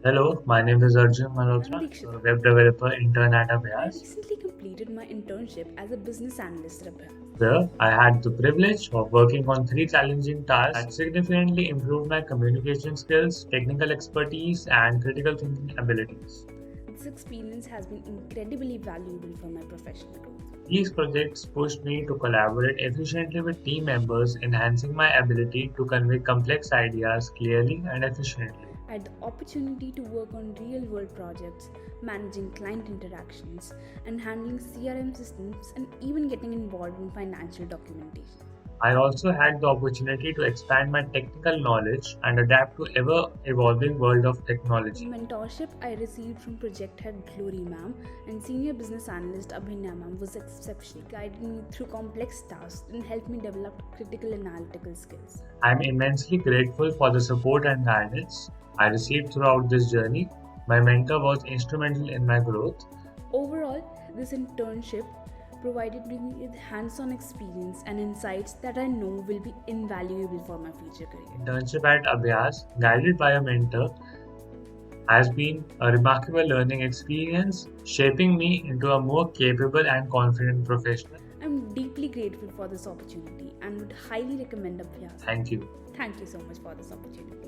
Hello, my name is Arjun I'm Malhotra, a Deekshita. web developer intern at I Abhyaz, recently completed my internship as a business analyst at Abhyaz. where I had the privilege of working on three challenging tasks that significantly improved my communication skills, technical expertise, and critical thinking abilities. This experience has been incredibly valuable for my professional growth. These projects pushed me to collaborate efficiently with team members, enhancing my ability to convey complex ideas clearly and efficiently. I had the opportunity to work on real world projects, managing client interactions, and handling CRM systems, and even getting involved in financial documentation. I also had the opportunity to expand my technical knowledge and adapt to ever-evolving world of The technology. mentorship I received from project head Glory ma'am and senior business analyst Abhinya ma'am was exceptional, guiding me through complex tasks and helped me develop critical analytical skills. I am immensely grateful for the support and guidance I received throughout this journey. My mentor was instrumental in my growth. Overall, this internship provided me with hands on experience and insights that I know will be invaluable for my future career. Internship at Abhyas, guided by a mentor, has been a remarkable learning experience, shaping me into a more capable and confident professional. I'm deeply grateful for this opportunity and would highly recommend Abhyas. Thank you. Thank you so much for this opportunity.